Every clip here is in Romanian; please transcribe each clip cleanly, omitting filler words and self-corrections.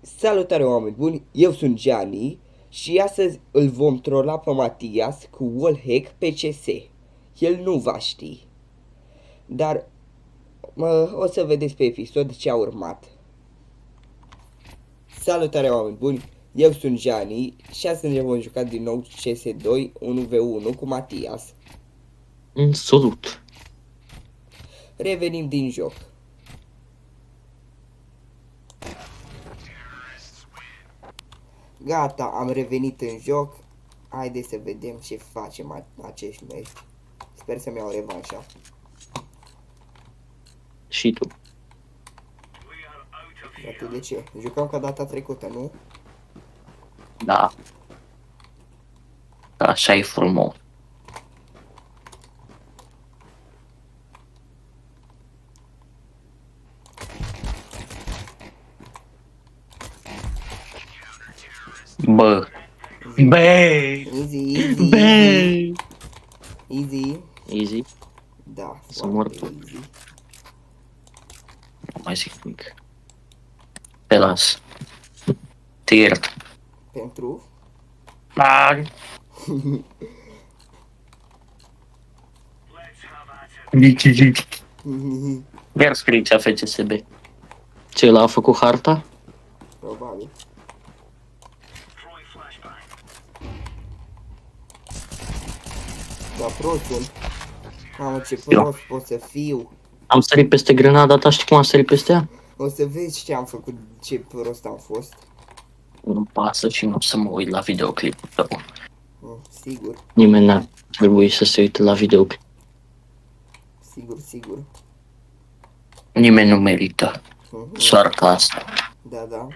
Salutare oameni buni, eu sunt Gianni și astăzi îl vom trolla pe Matias cu wallhack pe CS. El nu va ști, dar o să vedeți pe episod ce a urmat. Salutare oameni buni, eu sunt Gianni și astăzi ne vom juca din nou CS2 1v1 cu Matias. Salut! Revenim din joc. Gata, am revenit în joc. Haideți să vedem ce facem acești meci. Sper să-mi iau revanșa. Și tu? Dar tu de ce? Jucăm ca data trecută, nu? Da. Așa e frumos. Bă! Easy, easy, easy. Easy? Da, Să mor. easy. Nu mai zic nimic. Te las. Te iert. Pentru? Iar scrie ce FCSB. Ce l-a făcut harta? Probabil. Da, prostul. Mamă, ce prost pot să fiu. Am sărit peste grenada ta, știi cum am sărit peste ea? O să vezi ce am făcut, ce prost am fost. Nu-mi pasă și nu o să mă uit la videoclipul tău. Sigur, Nimeni n-ar trebui să se uite la videoclip. sigur, sigur. Nimeni nu merită soarta asta. Da, da.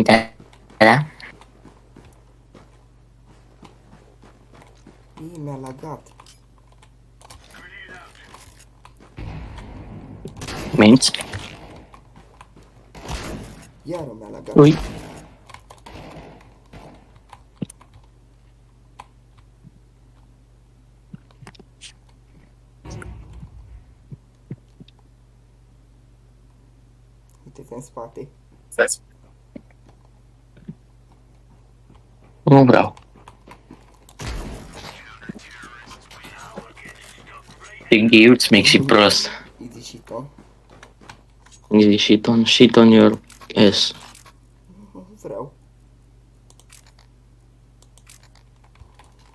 Da? Ii, mi-a lagat. Minți? Iară mi-a lagat. Ui. Uite-te în spate. Nu vreau. Eu îți mic și prost. Easy și ton. Easy shit on your ass. Vreau.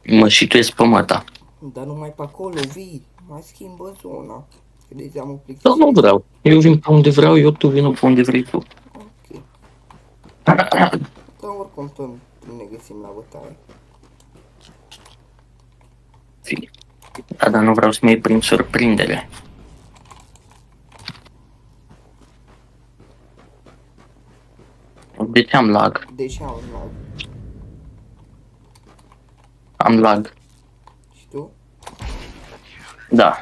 Mă, și tu ești pe măta. Dar numai pe acolo vii. Mai schimbă zona. Credeți, am un plic. Da, nu vreau. Eu vin pe unde vreau, tu vin pe unde vrei tu. Ok. Dar oricum tot ne găsim la bătaie. Fine. Da, dar nu vreau să mă iei prin surprindere. De ce am lag? Deși am lag. Am lag. Și tu? Da.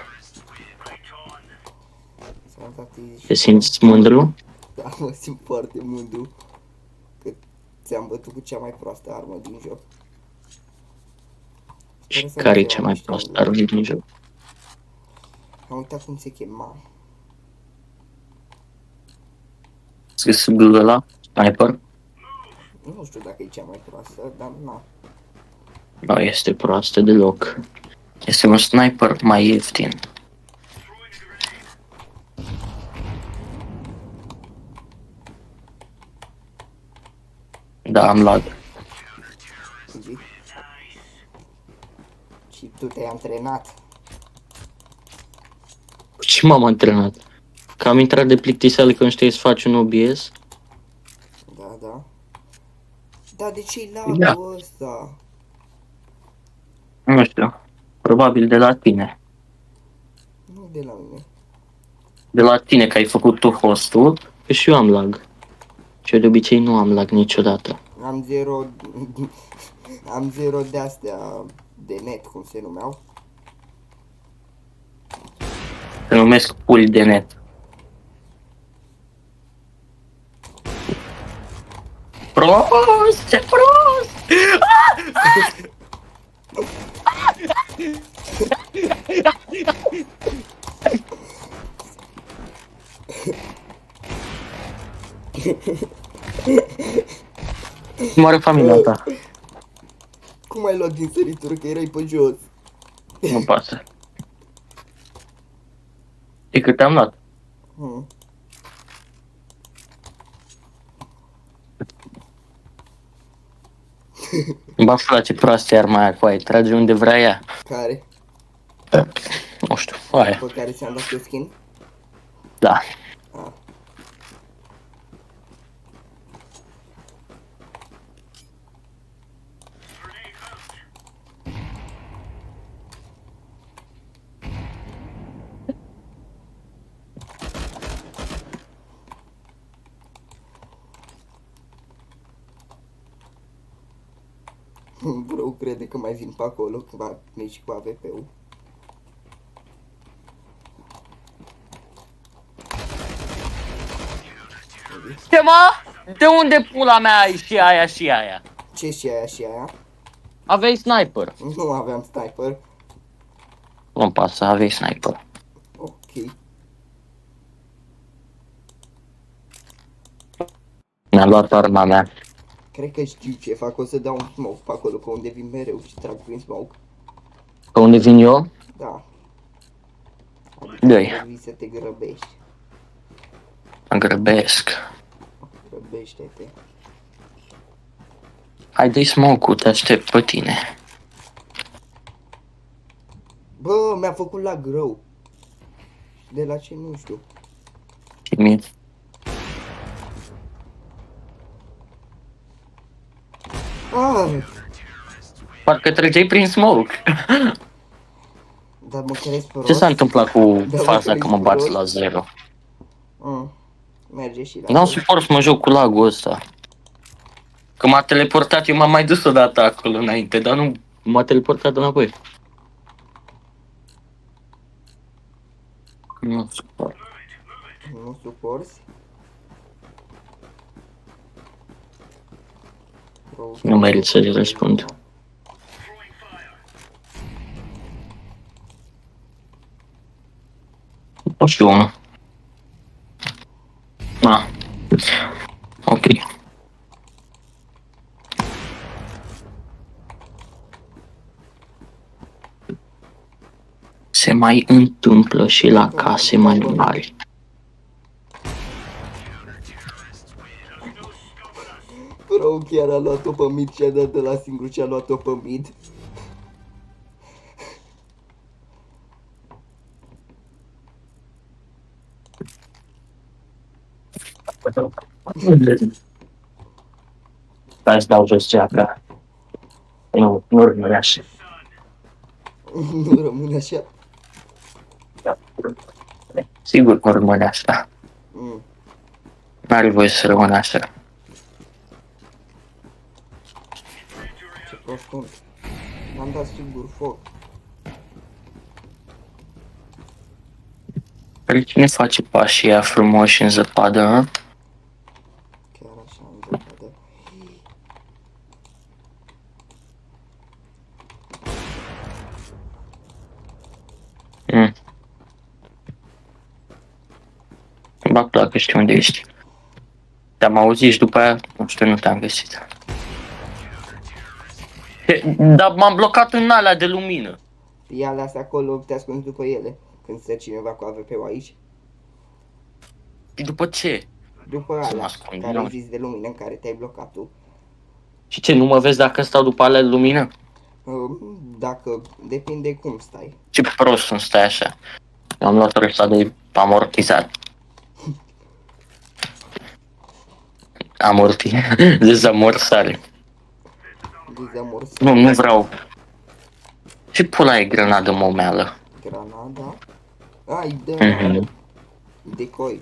Sănătate easy Te și simți mândru? da, mă simt foarte mândru. Că ți-am bătut cu cea mai proastă armă din joc. Și Sper să care e nu cea fie mai mișto proastă în armă din joc? Am uitat cum se chema. Scris ăla? Sniper? Nu știu dacă e cea mai proastă, dar na. Nu este proastă deloc. Este un sniper mai ieftin. Da, am lag. Zi. Și tu te-ai antrenat. Cu ce m-am antrenat? Că am intrat de plictiseală când știi să faci un OBS? Da, da. Da, de ce-i Da. lagul ăsta? Nu știu. Probabil de la tine. Nu de la mine. De la tine, că ai făcut tu hostul. Că și eu am lag. Și eu de obicei nu am lag niciodată. Am zero... am zero de-astea de net, cum se numeau. Se numesc puli de net. Prost! Ce prost! Cum are familia ta? Cum ai luat din săritură că erai pe jos? Nu pasă. E cât am luat? Hmm. Ba, frate, proastă e arma aia cu aia. Trage unde vrea ea. Care? Nu știu, aia. Pe care ți-am dat eu skin? Da. Ah. Bro, crede că mai vin pe acolo, că nici cu AVP-ul. Ce mă? De unde pula mea ai și aia și aia? Ce și aia și aia? Aveai sniper. Nu aveam sniper. Nu-mi pasă, aveai sniper. Ok. Mi-a luat arma mea. Cred că știu ce fac, o să dau un smoke pe acolo, pe unde vin mereu și trag prin smoke. Pe unde vin eu? Da. Adică Doi. dacă vii să te grăbești. Mă grăbesc. Grăbește-te. Hai, dă-i smoke-ul, te aștept pe tine. Bă, mi-a făcut lag rău. De la ce nu știu. Timid. Ah, Parcă treceai prin smoke. dar mă crezi pe Ce s-a întâmplat cu Da, faza mă că mă crezi bați pe la 0? Merge și la N-am fel. suport să mă joc cu lagul ăsta. Că m-a teleportat, eu m-am mai dus odată acolo înainte, dar nu m-a teleportat înapoi. Nu suport. Nu suporți? Nu merit să-i răspund. Nu știu unul. Ah. Ok. Se mai întâmplă și la case mai mari. Bro, chiar a luat-o pe mid și a dat de la singur ce a luat-o pe mid. Să-ți dau jos geaca. Nu rămâne așa. Nu rămâne așa. Sigur că nu rămâne așa. Mm. N-are voie să rămână așa. Ce prost sunt. N-am dat sigur foc. Păi cine face pașii ăia frumoși în zăpadă, hă? Chiar așa am zăpadă. Îmi bag placă, știu unde ești. Te-am auzit și după aia, nu știu, nu te-am găsit. Dar m-am blocat în alea de lumină. Ia lasă acolo, te ascunzi după ele. Când stă cineva cu AVP-ul aici. Și după ce? După Să mă alea ascund, care nu. ai zis de lumină în care te-ai blocat tu. Și ce, nu mă vezi dacă stau după alea de lumină? Dacă depinde cum stai. Ce prost îmi stai așa. Eu am luat ăsta de amortizat. Dezamorsare. Dezamors. Nu vreau. Ce pula e grenadă momeală? Granada. Ai, de Mhm. decoi.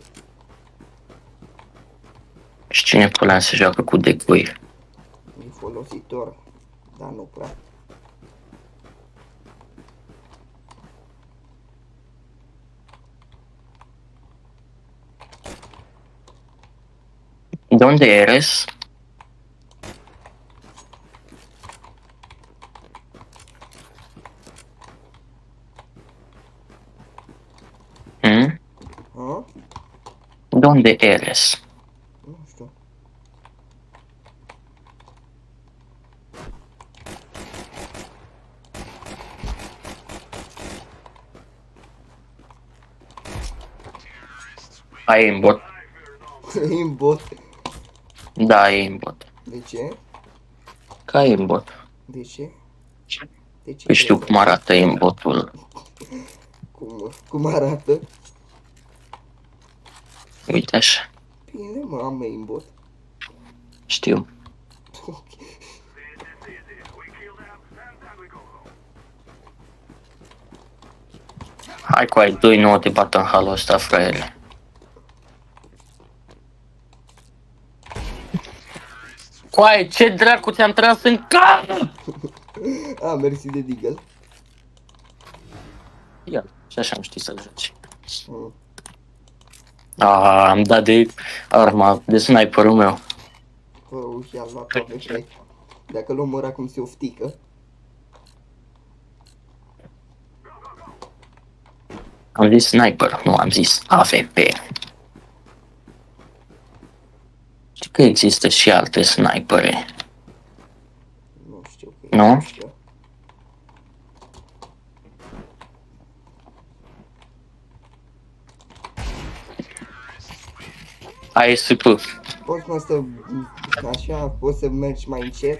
Și cine pula se joacă cu decui? E folositor. Dar nu prea. De unde eres? Ha? De unde eres? Nu Ai aimbot. Aimbot. Da, ai aimbot. De ce? Ca aimbot. De ce? De ce Păi știu crezi? cum arată aimbotul. Cum arată? Uite așa. Bine, mă, am aimbot. Știu. Hai cu ai 2 nu te bată în halul ăsta, fraiere. Coaie, ce dracu ți-am tras în cap? A, mersi de Deagle. Ia, și așa am ști să-l joci. Mm. Am dat de arma, de sniperul meu. Oh, și-a luat AVP. Dacă l-om ăra cum se oftică. Am zis sniper, nu am zis AVP. Știi că există și alte snipere, Nu știu că nu? există. ASP. Poți mă să... Așa, poți să mergi mai încet?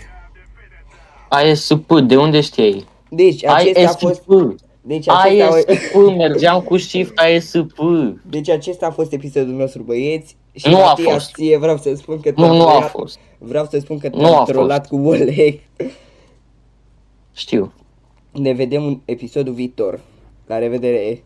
ASP, de unde știi? Deci, acesta a fost... ASP. Deci acesta, ASP, mergeam cu shift ASP. deci acesta a fost episodul nostru, băieți. Și Nu a Matias, fost. ție vreau să spun că Nu a fost. Vreau să spun că Nu a te-am fost. trollat cu wallhack. Știu. Ne vedem în episodul viitor. La revedere!